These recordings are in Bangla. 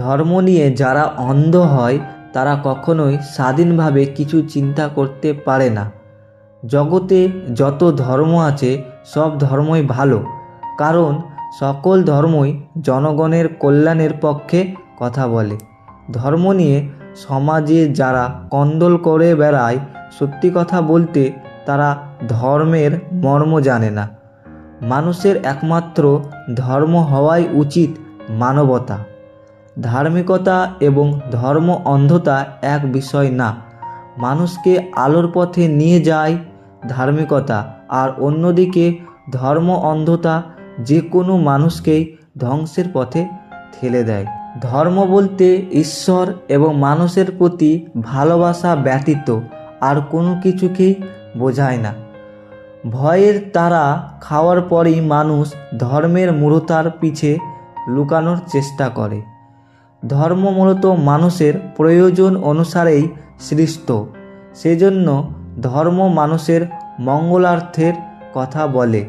ধর্ম নিয়ে যারা অন্ধ হয় তারা কখনোই স্বাধীনভাবে কিছু চিন্তা করতে পারে না। জগতে যত ধর্ম আছে সব ধর্মই ভালো, কারণ সকল ধর্মই জনগণের কল্যাণের পক্ষে কথা বলে। ধর্ম নিয়ে সমাজে যারা কন্দল করে বেড়ায়, সত্যি কথা বলতে তারা ধর্মের মর্ম জানে না। মানুষের একমাত্র ধর্ম হওয়াই উচিত মানবতা। ধার্মিকতা এবং ধর্ম অন্ধতা এক বিষয় না। মানুষকে আলোর পথে নিয়ে যায় ধার্মিকতা, আর অন্যদিকে ধর্ম অন্ধতা যে কোনো মানুষকেই ধ্বংসের পথে ঠেলে দেয়। ধর্ম বলতে ঈশ্বর এবং মানুষের প্রতি ভালোবাসা ব্যতীত আর কোনো কিছুকেই বোঝায় না। ভয়ের তারা খাওয়ার পরেই মানুষ ধর্মের মূঢ়তার পিছে লুকানোর চেষ্টা করে। ধর্ম মূলত মানুষের প্রয়োজন অনুসারেই সৃষ্ট, সেজন্য ধর্ম মানুষের মঙ্গলার্থের কথা বলে।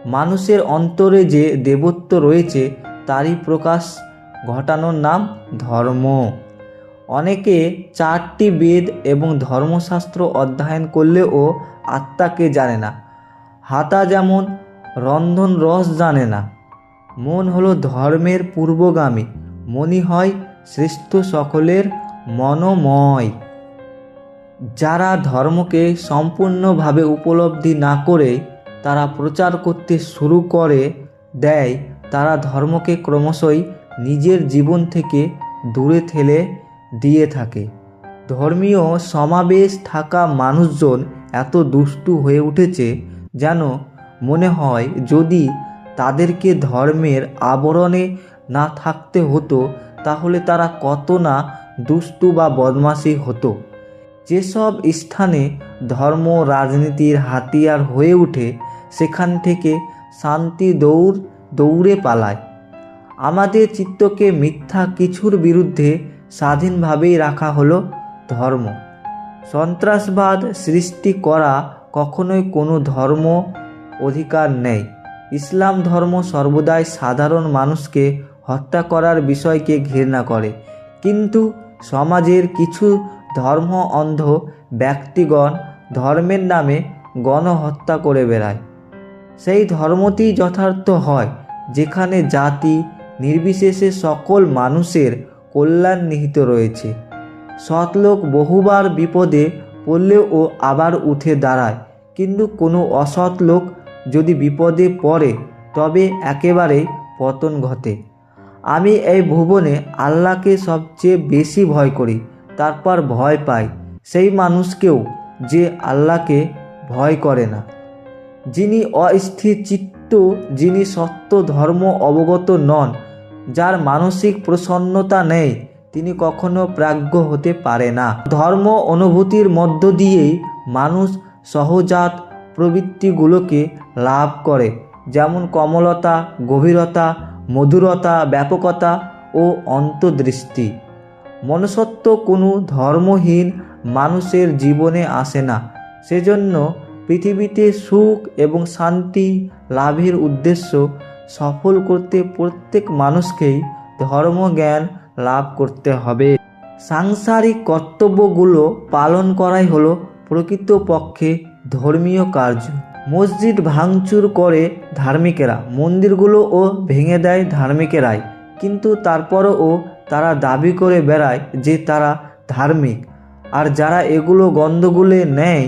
মানুষের অন্তরে যে দেবত্ব রয়েছে তারই প্রকাশ ঘটানোর নাম ধর্ম। অনেকে 4টি বেদ এবং ধর্মশাস্ত্র অধ্যয়ন করলেও আত্মাকে জানে না। হাতা যেমন রন্ধন রস জানে না। মন হলো ধর্মের পূর্বগামী, মনই হয় শ্রেষ্ঠ সকলের মনোময়। যারা ধর্মকে সম্পূর্ণভাবে উপলব্ধি না করে তারা প্রচার করতে শুরু করে দেয়, তারা ধর্মকে ক্রমশই নিজের জীবন থেকে দূরে ঠেলে দিয়ে থাকে। ধর্মীয় সমাবেশ থাকা মানুষজন এত দুষ্টু হয়ে উঠেছে যেন মনে হয় যদি তাদেরকে ধর্মের আবরণে না থাকতে হতো তাহলে তারা কত না দুষ্টু বা বদমাশি হতো। যেসব স্থানে ধর্ম রাজনীতির হাতিয়ার হয়ে ওঠে সেখান থেকে শান্তি দৌড়ে পালায়। আমাদের চিত্তকে মিথ্যা কিছুর বিরুদ্ধে স্বাধীনভাবেই রাখা হলো ধর্ম। সন্ত্রাসবাদ সৃষ্টি করা কখনোই কোনো ধর্ম অধিকার নেই। ইসলাম ধর্ম সর্বদাই সাধারণ মানুষকে হত্যা করার বিষয়কে ঘৃণা করে, কিন্তু সমাজের কিছু ধর্ম অন্ধ ব্যক্তিগণ ধর্মের নামে গণহত্যা করে বেড়ায়। সেই ধর্মটি যথার্থ হয় যেখানে জাতি নির্বিশেষে সকল মানুষের কল্যাণ নিহিত রয়েছে। সৎলোক বহুবার বিপদে পড়লেও আবার উঠে দাঁড়ায়, কিন্তু কোনো অসৎ লোক যদি বিপদে পড়ে তবে একেবারেই পতন ঘটে। আমি এই ভুবনে আল্লাহকে সবচেয়ে বেশি ভয় করি, তারপর ভয় পাই সেই মানুষকেও যে আল্লাহকে ভয় করে না। যিনি অস্থির চিত্ত, যিনি সত্য ধর্ম অবগত নন, যার মানসিক প্রসন্নতা নেই, তিনি কখনো প্রাজ্ঞ হতে পারে না। ধর্ম অনুভূতির মধ্য দিয়েই মানুষ সহজাত প্রবৃত্তিগুলোকে লাভ করে, যেমন কোমলতা, গভীরতা, মধুরতা, ব্যাপকতা ও অন্তর্দৃষ্টি। মনুষ্যত্ব কোনো ধর্মহীন মানুষের জীবনে আসে না। সেজন্য পৃথিবীতে সুখ এবং শান্তি লাভের উদ্দেশ্য সফল করতে প্রত্যেক মানুষকেই ধর্মজ্ঞান লাভ করতে হবে। সাংসারিক কর্তব্যগুলো পালন করাই হলো প্রকৃতপক্ষে ধর্মীয় কার্য। মসজিদ ভাঙচুর করে ধার্মিকেরা, মন্দিরগুলোও ভেঙে দেয় ধার্মিকেরাই, কিন্তু তারপরও তারা দাবি করে বেড়ায় যে তারা ধার্মিক। আর যারা এগুলো গন্ধগুলো নেয়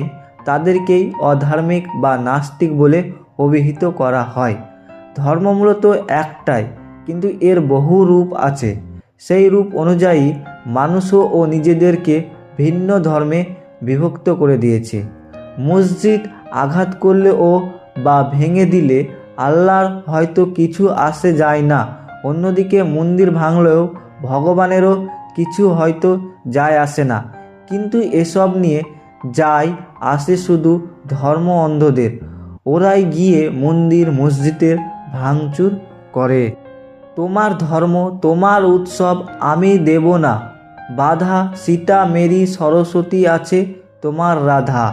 তাদেরকেই অধার্মিক বা নাস্তিক বলে অভিহিত করা হয়। ধর্ম মূলত একটাই, কিন্তু এর বহু রূপ আছে। সেই রূপ অনুযায়ী মানুষও নিজেদেরকে ভিন্ন ধর্মে বিভক্ত করে দিয়েছে। মসজিদ আঘাত করলেও বা ভেঙে দিলে আল্লাহর হয়তো কিছু আসে যায় না, অন্যদিকে মন্দির ভাঙলেও ভগবানেরও কিছু হয়তো যায় আসে না। কিন্তু এসব নিয়ে যায় আসে শুধু ধর্ম অন্ধদের। ওরাই গিয়ে মন্দির মসজিদের ভাঙচুর করে। তোমার ধর্ম, তোমার উৎসব আমি দেব না বাধা, সীতা মেরি সরস্বতী আছে তোমার রাধা।